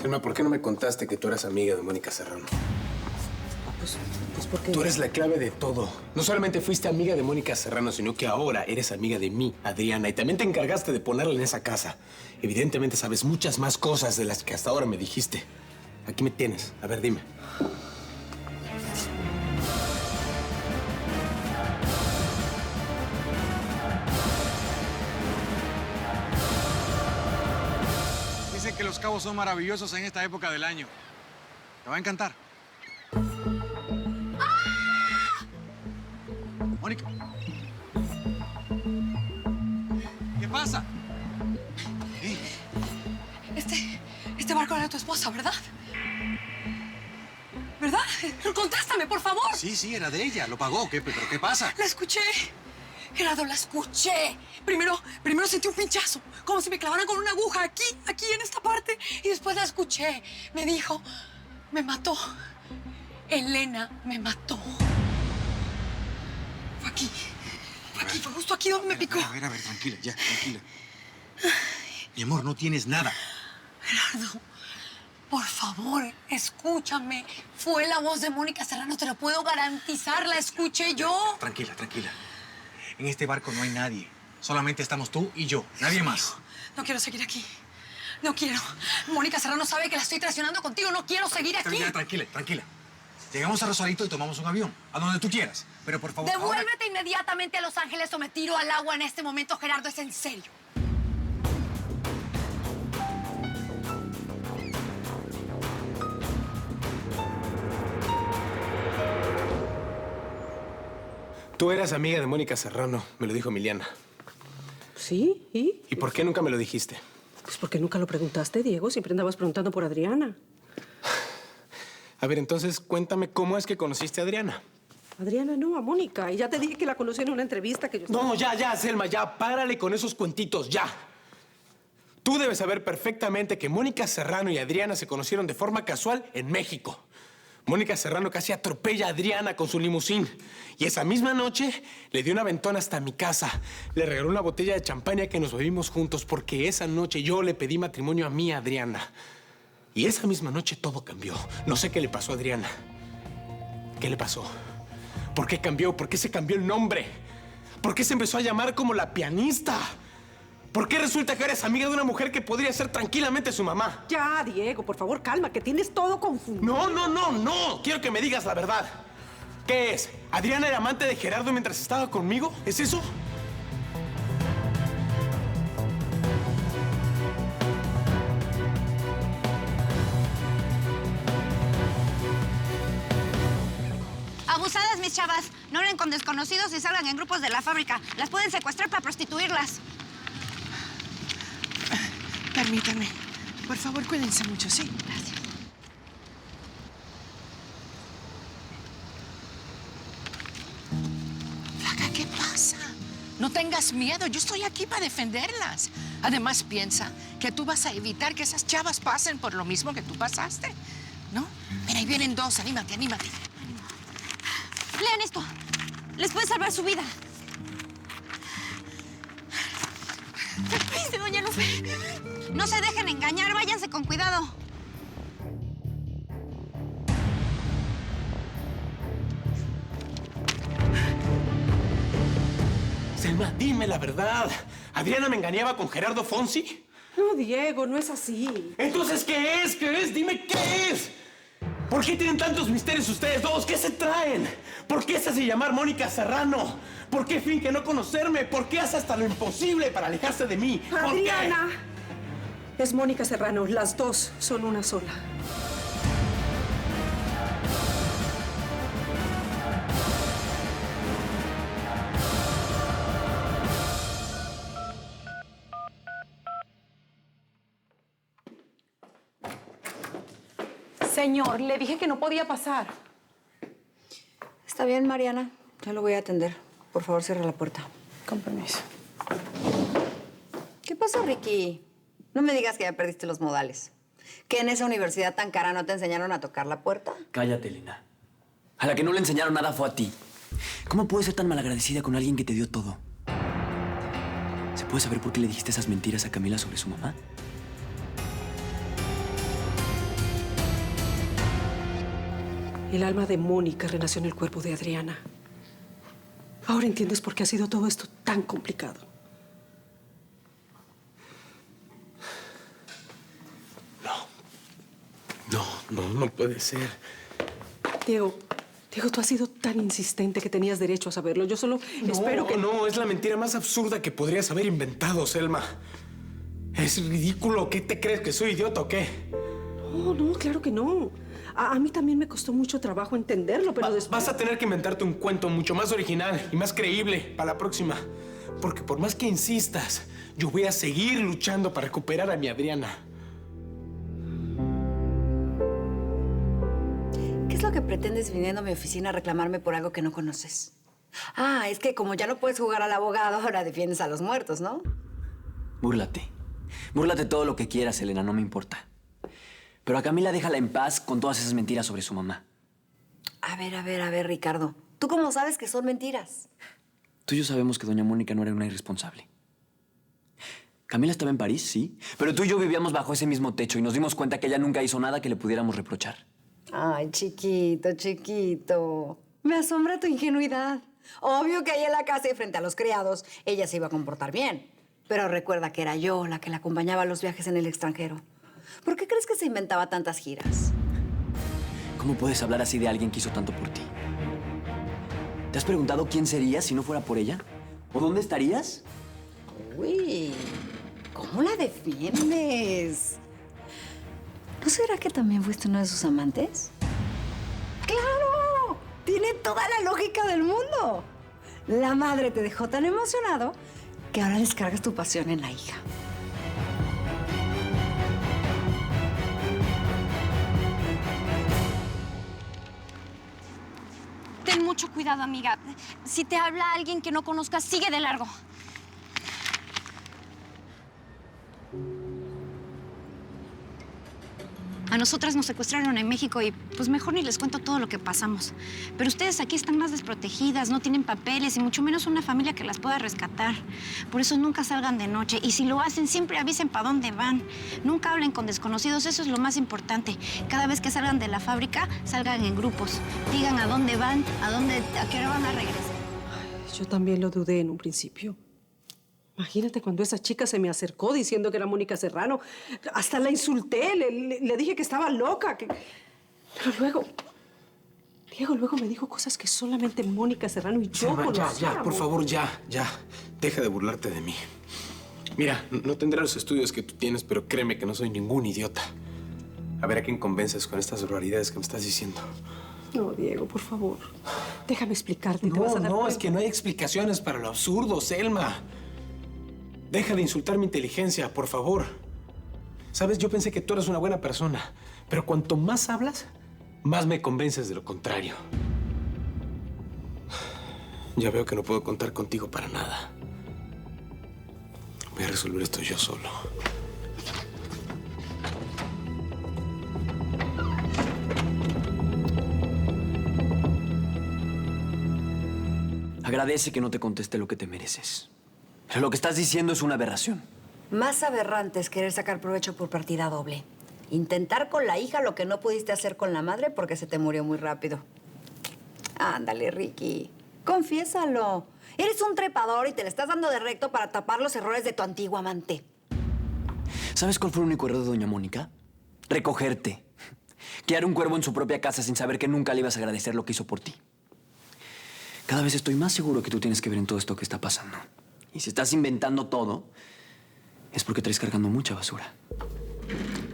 Selma, ¿por qué no me contaste que tú eras amiga de Mónica Serrano? Pues porque... Tú eres la clave de todo. No solamente fuiste amiga de Mónica Serrano, sino que ahora eres amiga de mí, Adriana, y también te encargaste de ponerla en esa casa. Evidentemente sabes muchas más cosas de las que hasta ahora me dijiste. Aquí me tienes. A ver, dime. Dicen que Los Cabos son maravillosos en esta época del año. Te va a encantar. Mónica. ¿Qué pasa? ¿Eh? Este barco era de tu esposa, ¿verdad? ¿Verdad? Contéstame, por favor. Sí, era de ella. Lo pagó. ¿Pero qué pasa? La escuché. Gerardo, la escuché. Primero sentí un pinchazo, como si me clavaran con una aguja aquí en esta parte. Y después la escuché. Me dijo, me mató. Elena me mató. Fue justo aquí donde me picó. A ver, tranquila, ya, tranquila. Mi amor, no tienes nada. Gerardo, por favor, escúchame. Fue la voz de Mónica Serrano, te lo puedo garantizar, la escuché yo. Tranquila. En este barco no hay nadie. Solamente estamos tú y yo, nadie más. No quiero seguir aquí. No quiero. Mónica Serrano sabe que la estoy traicionando contigo. No quiero seguir aquí. Ya, tranquila. Llegamos a Rosarito y tomamos un avión, a donde tú quieras. Pero por favor, Devuélvete inmediatamente a Los Ángeles o me tiro al agua en este momento, Gerardo. Es en serio. Tú eras amiga de Mónica Serrano, me lo dijo Emiliana. ¿Sí? ¿Y? ¿Y por qué nunca me lo dijiste? Pues porque nunca lo preguntaste, Diego. Siempre andabas preguntando por Adriana. A ver, entonces, cuéntame cómo es que conociste a Adriana. Adriana no, a Mónica. Y ya te dije que la conocí en una entrevista que yo... No, ya, Selma, ya. Párale con esos cuentitos, ya. Tú debes saber perfectamente que Mónica Serrano y Adriana se conocieron de forma casual en México. Mónica Serrano casi atropella a Adriana con su limusín. Y esa misma noche le dio un aventón hasta mi casa. Le regaló una botella de champaña que nos bebimos juntos porque esa noche yo le pedí matrimonio a mí, Adriana. Y esa misma noche todo cambió. No sé qué le pasó a Adriana. ¿Qué le pasó? ¿Por qué cambió? ¿Por qué se cambió el nombre? ¿Por qué se empezó a llamar como la pianista? ¿Por qué resulta que eres amiga de una mujer que podría ser tranquilamente su mamá? Ya, Diego, por favor, calma, que tienes todo confundido. No. Quiero que me digas la verdad. ¿Qué es? ¿Adriana era amante de Gerardo mientras estaba conmigo? ¿Es eso? Abusadas, mis chavas. No hablen con desconocidos y salgan en grupos de la fábrica. Las pueden secuestrar para prostituirlas. Permítame. Por favor, cuídense mucho, ¿sí? Gracias. Flaca, ¿qué pasa? No tengas miedo. Yo estoy aquí para defenderlas. Además, piensa que tú vas a evitar que esas chavas pasen por lo mismo que tú pasaste, ¿no? Mira, ahí vienen dos. Anímate. Lean esto. Les puede salvar su vida. Dice doña Lupe. No se dejen engañar. Váyanse con cuidado. Selma, dime la verdad. ¿Adriana me engañaba con Gerardo Fonsi? No, Diego, no es así. Entonces, ¿qué es? Dime qué es. ¿Por qué tienen tantos misterios ustedes dos? ¿Qué se traen? ¿Por qué se hace llamar Mónica Serrano? ¿Por qué finge no conocerme? ¿Por qué hace hasta lo imposible para alejarse de mí? ¿Por qué? Adriana es Mónica Serrano. Las dos son una sola. Señor, le dije que no podía pasar. Está bien, Mariana. Ya lo voy a atender. Por favor, cierra la puerta. Con permiso. ¿Qué pasó, Ricky? No me digas que ya perdiste los modales. ¿Que en esa universidad tan cara no te enseñaron a tocar la puerta? Cállate, Elena. A la que no le enseñaron nada fue a ti. ¿Cómo puedes ser tan malagradecida con alguien que te dio todo? ¿Se puede saber por qué le dijiste esas mentiras a Camila sobre su mamá? El alma de Mónica renació en el cuerpo de Adriana. Ahora entiendes por qué ha sido todo esto tan complicado. No puede ser. Diego, tú has sido tan insistente que tenías derecho a saberlo. Yo solo espero que... No, es la mentira más absurda que podrías haber inventado, Selma. Es ridículo. ¿Qué te crees? ¿Que soy idiota o qué? No, claro que no. A mí también me costó mucho trabajo entenderlo, pero después... Vas a tener que inventarte un cuento mucho más original y más creíble para la próxima. Porque por más que insistas, yo voy a seguir luchando para recuperar a mi Adriana. ¿Qué es lo que pretendes viniendo a mi oficina a reclamarme por algo que no conoces? Ah, es que como ya no puedes jugar al abogado, ahora defiendes a los muertos, ¿no? Búrlate. Búrlate todo lo que quieras, Elena, no me importa. Pero a Camila déjala en paz con todas esas mentiras sobre su mamá. A ver, Ricardo. ¿Tú cómo sabes que son mentiras? Tú y yo sabemos que doña Mónica no era una irresponsable. Camila estaba en París, sí, pero tú y yo vivíamos bajo ese mismo techo y nos dimos cuenta que ella nunca hizo nada que le pudiéramos reprochar. Ay, chiquito. Me asombra tu ingenuidad. Obvio que ahí en la casa y frente a los criados, ella se iba a comportar bien. Pero recuerda que era yo la que la acompañaba a los viajes en el extranjero. ¿Por qué crees que se inventaba tantas giras? ¿Cómo puedes hablar así de alguien que hizo tanto por ti? ¿Te has preguntado quién serías si no fuera por ella? ¿O dónde estarías? Uy, ¿cómo la defiendes? ¿No será que también fuiste uno de sus amantes? ¡Claro! Tiene toda la lógica del mundo. La madre te dejó tan emocionado que ahora descargas tu pasión en la hija. Ten mucho cuidado, amiga. Si te habla alguien que no conozcas, sigue de largo. A nosotras nos secuestraron en México y pues mejor ni les cuento todo lo que pasamos. Pero ustedes aquí están más desprotegidas, no tienen papeles y mucho menos una familia que las pueda rescatar. Por eso nunca salgan de noche y si lo hacen siempre avisen para dónde van. Nunca hablen con desconocidos, eso es lo más importante. Cada vez que salgan de la fábrica, salgan en grupos. Digan a dónde van, a qué hora van a regresar. Yo también lo dudé en un principio. Imagínate cuando esa chica se me acercó diciendo que era Mónica Serrano. Hasta la insulté, le dije que estaba loca. Pero luego... Diego luego me dijo cosas que solamente Mónica Serrano y yo conocíamos. Ya, por favor, ya. Deja de burlarte de mí. Mira, no tendré los estudios que tú tienes, pero créeme que no soy ningún idiota. A ver a quién convences con estas barbaridades que me estás diciendo. No, Diego, por favor. Déjame explicarte. Te vas a dar cuenta. Es que no hay explicaciones para lo absurdo, Selma. Deja de insultar mi inteligencia, por favor. Sabes, yo pensé que tú eras una buena persona, pero cuanto más hablas, más me convences de lo contrario. Ya veo que no puedo contar contigo para nada. Voy a resolver esto yo solo. Agradece que no te conteste lo que te mereces. Pero lo que estás diciendo es una aberración. Más aberrante es querer sacar provecho por partida doble. Intentar con la hija lo que no pudiste hacer con la madre porque se te murió muy rápido. Ándale, Ricky. Confiésalo. Eres un trepador y te le estás dando de recto para tapar los errores de tu antiguo amante. ¿Sabes cuál fue el único error de doña Mónica? Recogerte. Criar un cuervo en su propia casa sin saber que nunca le ibas a agradecer lo que hizo por ti. Cada vez estoy más seguro que tú tienes que ver en todo esto que está pasando. Y si estás inventando todo, es porque traes cargando mucha basura.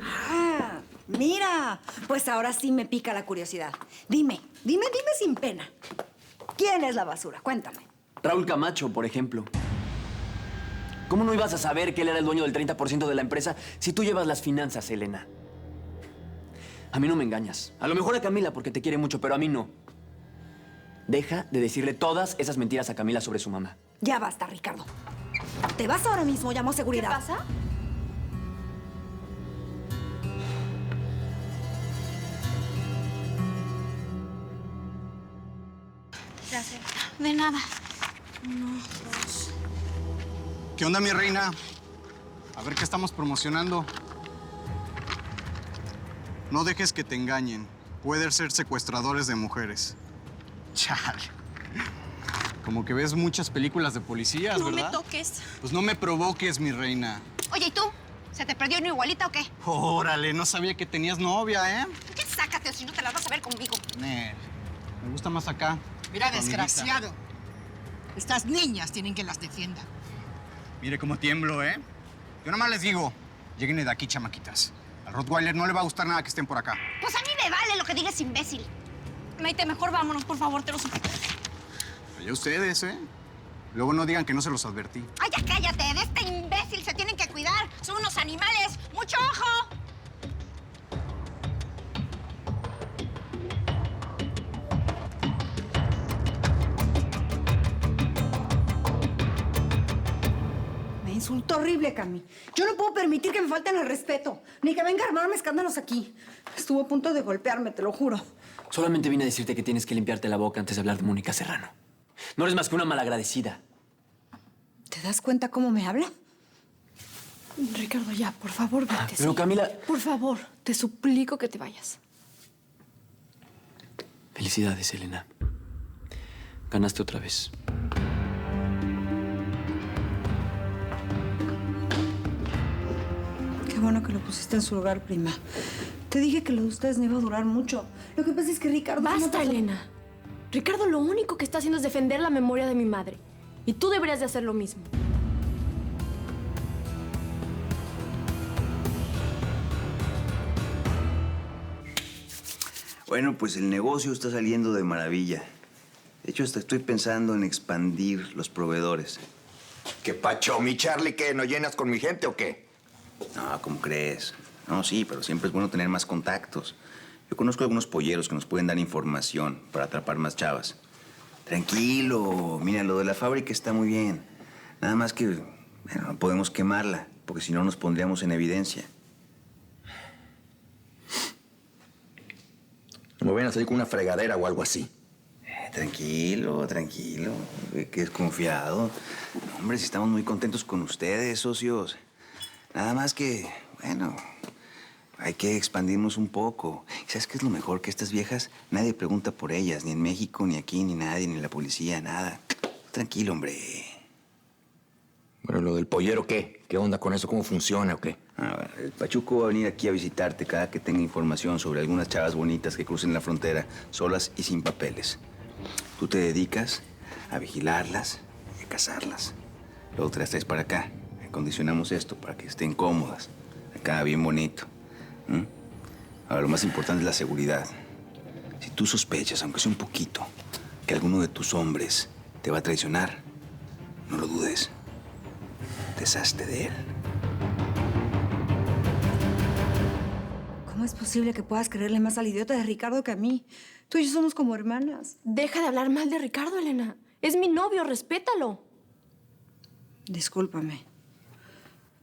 Ah, mira. Pues ahora sí me pica la curiosidad. Dime sin pena. ¿Quién es la basura? Cuéntame. Raúl Camacho, por ejemplo. ¿Cómo no ibas a saber que él era el dueño del 30% de la empresa si tú llevas las finanzas, Elena? A mí no me engañas. A lo mejor a Camila porque te quiere mucho, pero a mí no. Deja de decirle todas esas mentiras a Camila sobre su mamá. Ya basta, Ricardo. Te vas ahora mismo, llamo a seguridad. ¿Qué pasa? Gracias. De nada. 1, 2. ¿Qué onda, mi reina? A ver qué estamos promocionando. No dejes que te engañen. pueden ser secuestradores de mujeres. Chale. Como que ves muchas películas de policías, No ¿verdad? me toques. Pues no me provoques, mi reina. Oye, ¿y tú? ¿Se te perdió una igualita o qué? Órale, no sabía que tenías novia, ¿eh? Ya sácate o si no te la vas a ver conmigo. Me gusta más acá. Mira, tu amiguita. desgraciado. Estas niñas tienen que las defienda. Mire cómo tiemblo, ¿eh? Yo nomás les digo, lleguen de aquí, chamaquitas. Al Rottweiler no le va a gustar nada que estén por acá. Pues a mí me vale lo que digas, imbécil. Maite, mejor vámonos, por favor, te lo suplico. Allá ustedes, ¿eh? Luego no digan que no se los advertí. ¡Ay, ya cállate! De este imbécil se tienen que cuidar. Son unos animales. ¡Mucho ojo! Me insultó horrible, Cami. Yo no puedo permitir que me falten al respeto, ni que venga a armarme escándalos aquí. Estuvo a punto de golpearme, te lo juro. Solamente vine a decirte que tienes que limpiarte la boca antes de hablar de Mónica Serrano. No eres más que una malagradecida. ¿Te das cuenta cómo me habla? Ricardo, ya, por favor, vete. Pero sí. Camila... Por favor, te suplico que te vayas. Felicidades, Elena. Ganaste otra vez. Qué bueno que lo pusiste en su lugar, prima. Te dije que lo de ustedes no iba a durar mucho. Lo que pasa es que Ricardo... Basta, Elena. Ricardo lo único que está haciendo es defender la memoria de mi madre. Y tú deberías de hacer lo mismo. Bueno, pues el negocio está saliendo de maravilla. De hecho, hasta estoy pensando en expandir los proveedores. ¿Qué pacho, mi Charlie? ¿Qué? ¿No llenas con mi gente o qué? No, ¿cómo crees? No, sí, pero siempre es bueno tener más contactos. Yo conozco algunos polleros que nos pueden dar información para atrapar más chavas. Tranquilo, mira, lo de la fábrica está muy bien. Nada más que, bueno, no podemos quemarla, porque si no nos pondríamos en evidencia. No me vayan a salir con una fregadera o algo así. Tranquilo, tranquilo. Que desconfiado. Hombre, si estamos muy contentos con ustedes, socios. Nada más que, bueno, hay que expandirnos un poco. ¿Sabes qué es lo mejor? Que estas viejas, nadie pregunta por ellas. Ni en México, ni aquí, ni nadie, ni la policía, nada. Tranquilo, hombre. Bueno, lo del pollero, ¿qué? ¿Qué onda con eso? ¿Cómo funciona o qué? Bueno, el Pachuco va a venir aquí a visitarte cada que tenga información sobre algunas chavas bonitas que crucen la frontera, solas y sin papeles. Tú te dedicas a vigilarlas y a cazarlas. Luego te las traes para acá. Acondicionamos esto para que estén cómodas. Acá bien bonito. Ahora, lo más importante es la seguridad. Si tú sospechas, aunque sea un poquito, que alguno de tus hombres te va a traicionar, no lo dudes. Deshazte de él. ¿Cómo es posible que puedas creerle más al idiota de Ricardo que a mí? Tú y yo somos como hermanas. Deja de hablar mal de Ricardo, Elena. Es mi novio, respétalo. Discúlpame.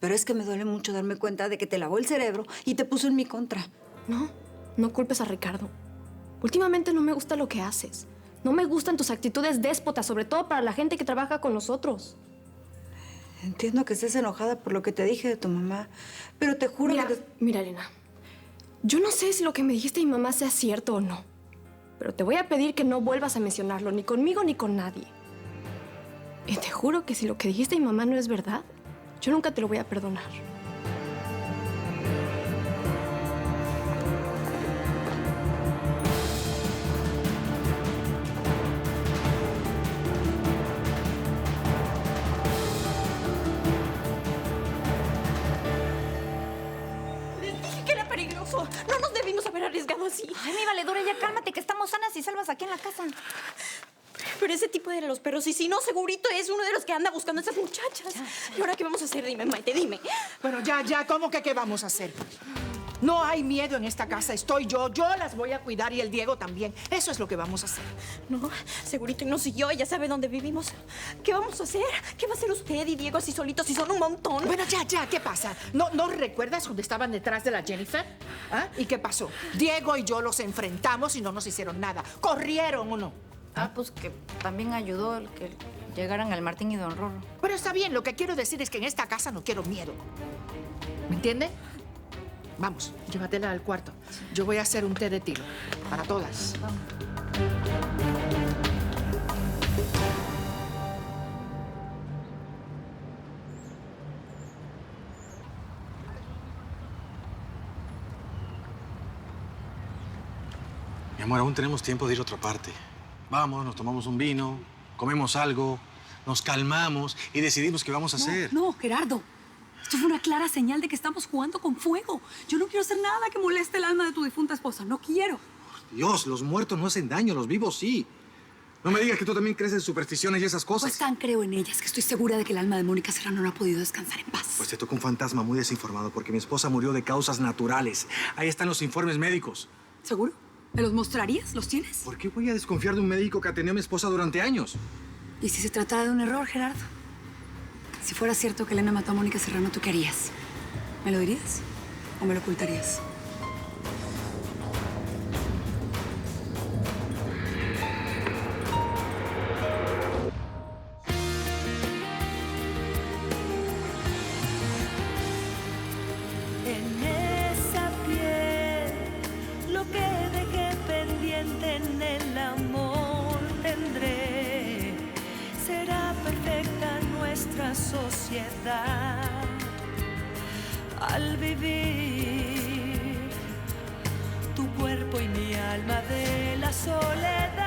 Pero es que me duele mucho darme cuenta de que te lavó el cerebro y te puso en mi contra. No, no culpes a Ricardo. Últimamente no me gusta lo que haces. No me gustan tus actitudes déspotas, sobre todo para la gente que trabaja con nosotros. Entiendo que estés enojada por lo que te dije de tu mamá, pero te juro que... Mira, Elena. Yo no sé si lo que me dijiste de mi mamá sea cierto o no. Pero te voy a pedir que no vuelvas a mencionarlo, ni conmigo ni con nadie. Y te juro que si lo que dijiste de mi mamá no es verdad, yo nunca te lo voy a perdonar. Les dije que era peligroso. No nos debimos haber arriesgado así. Ay, mi valedora, ya cálmate, que estamos sanas y salvas aquí en la casa. Pero ese tipo de los perros, y si no, segurito es uno de los que anda buscando a esas muchachas. ¿Y ahora qué vamos a hacer? Dime, Maite, dime. Bueno, ya, ¿cómo que qué vamos a hacer? No hay miedo en esta casa, estoy yo las voy a cuidar y el Diego también. Eso es lo que vamos a hacer. No, segurito y no siguió, ella sabe dónde vivimos. ¿Qué vamos a hacer? ¿Qué va a hacer usted y Diego así solitos si son un montón? Bueno, ya, ¿qué pasa? ¿No recuerdas cuando estaban detrás de la Jennifer? ¿Ah? ¿Y qué pasó? Diego y yo los enfrentamos y no nos hicieron nada. ¿Corrieron o no? Pues que también ayudó el que llegaran al Martín y Don Rorro. Pero está bien, lo que quiero decir es que en esta casa no quiero miedo. ¿Me entiende? Vamos, llévatela al cuarto. Yo voy a hacer un té de tilo para todas. Vamos. Mi amor, aún tenemos tiempo de ir a otra parte. Vamos, nos tomamos un vino, comemos algo, nos calmamos y decidimos qué vamos a hacer. No, Gerardo. Esto fue una clara señal de que estamos jugando con fuego. Yo no quiero hacer nada que moleste el alma de tu difunta esposa. No quiero. Dios, los muertos no hacen daño, los vivos sí. No me digas que tú también crees en supersticiones y esas cosas. Pues tan creo en ellas que estoy segura de que el alma de Mónica Serrano no ha podido descansar en paz. Pues te toca un fantasma muy desinformado porque mi esposa murió de causas naturales. Ahí están los informes médicos. ¿Seguro? ¿Me los mostrarías? ¿Los tienes? ¿Por qué voy a desconfiar de un médico que atendió a mi esposa durante años? ¿Y si se tratara de un error, Gerardo? Si fuera cierto que Elena mató a Mónica Serrano, ¿tú qué harías? ¿Me lo dirías o me lo ocultarías? En esa piel, lo que dejé pendiente en el amor tendré. Será perfecta nuestra sociedad al vivir tu cuerpo y mi alma de la soledad.